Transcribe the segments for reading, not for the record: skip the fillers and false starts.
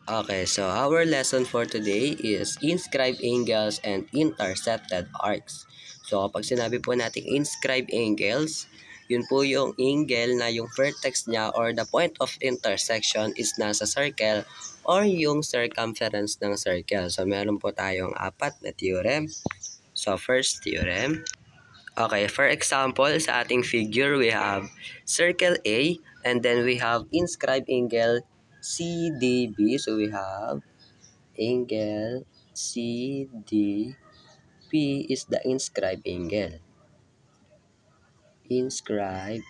Okay, so our lesson for today is inscribed angles and intercepted arcs. So kapag sinabi po natin inscribed angles, yun po yung angle na yung vertex niya or the point of intersection is nasa circle or yung circumference ng circle. So meron po tayong apat na theorem. So first theorem. Okay, for example, sa ating figure, we have circle A and then we have inscribed angle CDB. So we have angle CDP is the inscribed angle. Inscribed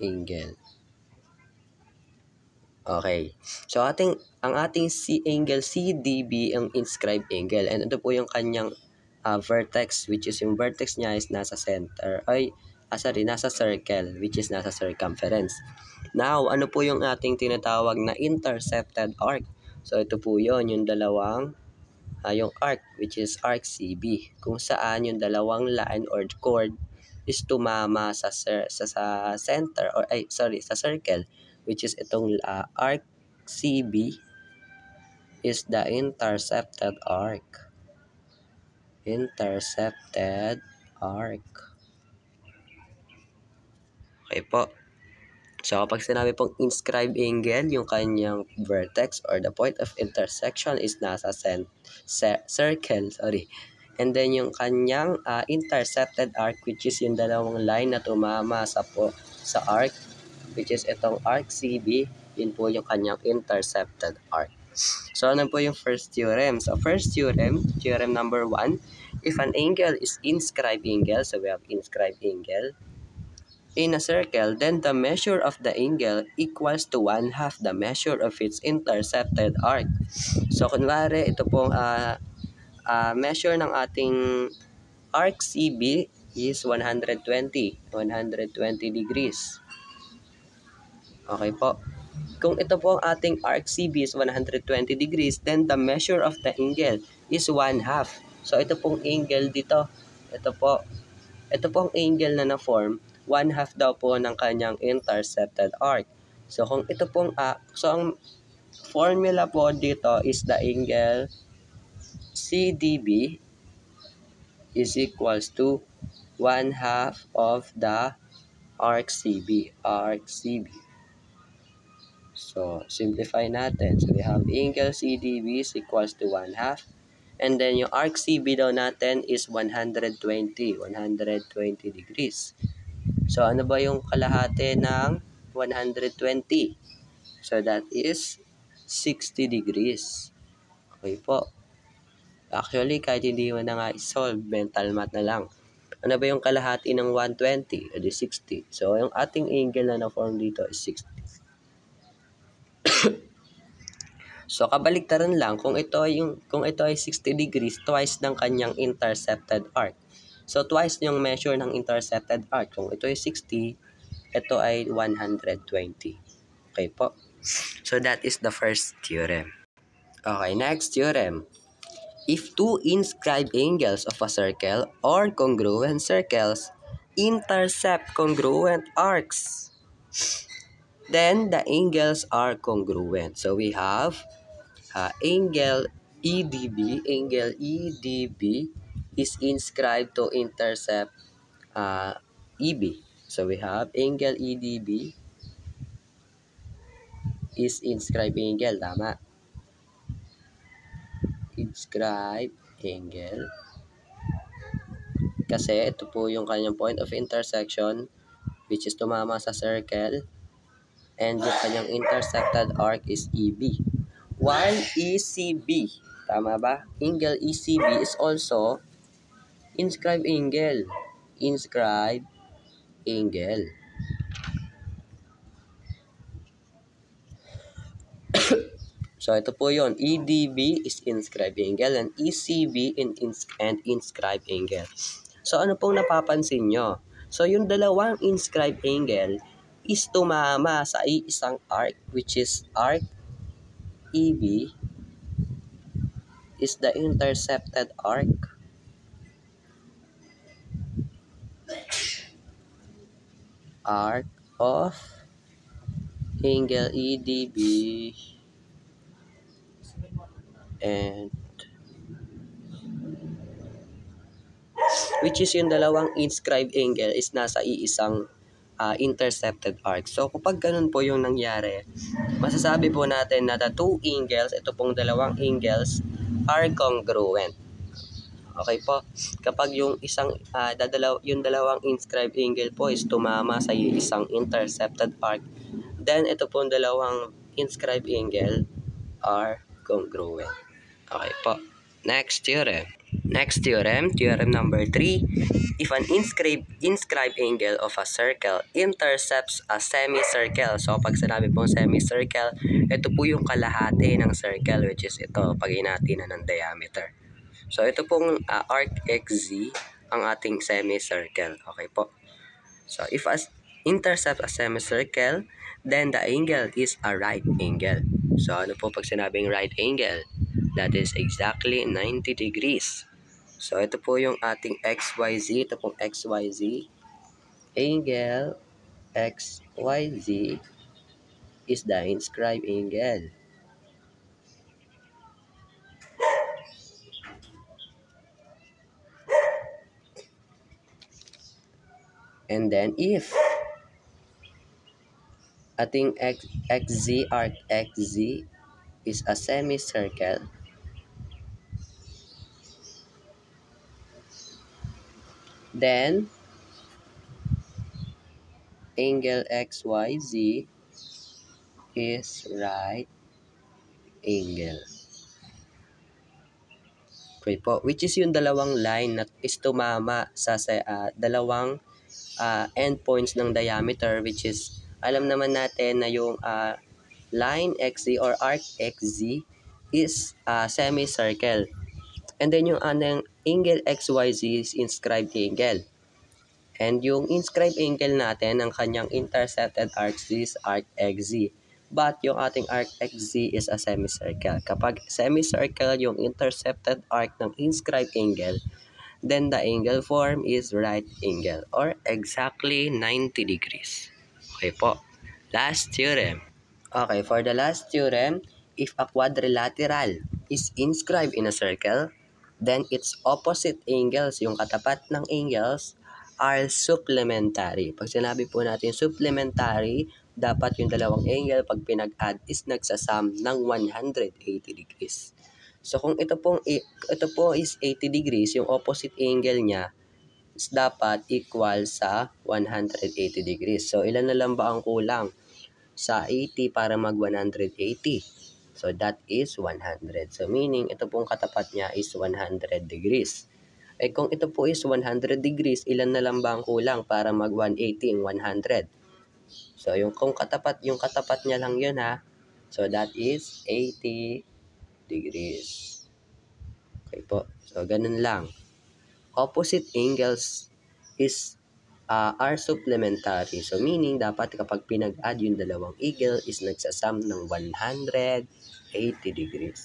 angle. Okay. So ang ating angle CDB ang inscribed angle and ito po yung kanyang vertex, which is yung vertex niya is nasa center nasa circle, which is nasa circumference. Now, ano po yung ating tinatawag na intercepted arc? So ito po yon yung dalawang yung arc, which is arc CB, kung saan yung dalawang line or chord is tumama sa center sa circle, which is itong arc CB is the intercepted arc. Intercepted arc. Okay po. So kapag sinabi pong inscribed angle, yung kanyang vertex or the point of intersection is nasa circle, And then yung kanyang intercepted arc, which is yung dalawang line na tumama sa arc, which is itong arc CB, yun po yung kanyang intercepted arc. So ano po yung first theorem? So first theorem, theorem number 1, if an angle is inscribed angle, so we have inscribed angle, in a circle, then the measure of the angle equals to 1/2 the measure of its intercepted arc. So, kunwari, ito pong measure ng ating arc CB is 120 degrees. Okay po. Kung ito po ang ating arc CB is 120 degrees, then the measure of the angle is 1/2. So, ito pong angle dito. Ito pong angle na na-form, 1/2 daw po ng kanyang intercepted arc. So kung ito pong so ang formula po dito is the angle CDB is equals to 1/2 of the arc CB. So simplify natin. So we have angle CDB is equals to 1/2. And then yung arc CB daw natin is 120 degrees. So, ano ba yung kalahati ng 120? So, that is 60 degrees. Okay po. Actually, kahit hindi mo na nga i-solve, mental math na lang. Ano ba yung kalahati ng 120? O di 60. So, yung ating angle na na-form dito is 60. So, kabaliktaran lang, kung ito ay 60 degrees, twice ng kanyang intercepted arc. So, twice yung measure ng intercepted arc. Kung ito ay 60, ito ay 120. Okay po. So, that is the first theorem. Okay, next theorem. If two inscribed angles of a circle or congruent circles intercept congruent arcs, then the angles are congruent. So, we have angle EDB. Angle EDB is inscribed to intercept EB. So we have angle EDB is inscribed angle. Tama. Inscribed angle. Kasi ito po yung kanyang point of intersection, which is tumama sa circle. And yung kanyang intercepted arc is EB. While ECB, tama ba? Angle ECB is also inscribed angle. Inscribed angle. So, ito po yun. EDB is inscribed angle and ECB and inscribed angle. So, ano pong napapansin nyo? So, yung dalawang inscribed angle is tumama sa isang arc, which is arc EB is the intercepted arc. Arc of angle EDB and which is yung dalawang inscribed angle is nasa iisang intercepted arc. So, kapag ganun po yung nangyari, masasabi po natin na the two angles, ito pong dalawang angles, are congruent. Okay po? Kapag yung yung dalawang inscribed angle po is tumama sa isang intercepted arc, then ito pong dalawang inscribed angle are congruent. Okay po. Next theorem. Next theorem, theorem number 3. If an inscribed angle of a circle intercepts a semicircle. So, pag sinabi pong semicircle, ito po yung kalahati ng circle, which is ito, pag hinati na ng diameter. So, ito pong arc XZ, ang ating semicircle. Okay po. So, if intercept a semicircle, then the angle is a right angle. So, ano po pag sinabing right angle? That is exactly 90 degrees. So, ito po yung ating XYZ. Ito pong XYZ. Angle XYZ is the inscribed angle. And then, if ating XZ arc XZ is a semicircle, then angle XYZ is right angle. Okay po, which is yung dalawang line na is tumama sa dalawang endpoints ng diameter, which is alam naman natin na yung line XZ or arc XZ is semicircle. And then yung angle XYZ is inscribed angle. And yung inscribed angle natin, ang kanyang intercepted arc is arc XZ. But yung ating arc XZ is a semicircle. Kapag semicircle yung intercepted arc ng inscribed angle, then the angle form is right angle or exactly 90 degrees. Okay po. Last theorem. Okay, for the last theorem, if a quadrilateral is inscribed in a circle, then its opposite angles, yung katapat ng angles, are supplementary. Pag sinabi po natin supplementary, dapat yung dalawang angle pag pinag-add is nagsasum ng 180 degrees. So kung ito po is 80 degrees, yung opposite angle niya is dapat equal sa 180 degrees. So ilan na lang ba ang kulang sa 80 para mag 180? So that is 100. So meaning ito pong katapat niya is 100 degrees. Eh kung ito po is 100 degrees, ilan na lang ba ang kulang para mag 180 yung 100? So yung katapat niya lang yun ha. So that is 80 degrees. Okay po. So ganun lang. Opposite angles are supplementary. So meaning dapat kapag pinag-add yung dalawang angle is nagsasum ng 180 degrees.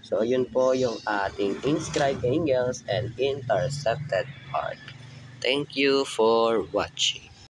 So, yun po yung ating inscribed angles and intercepted arc. Thank you for watching.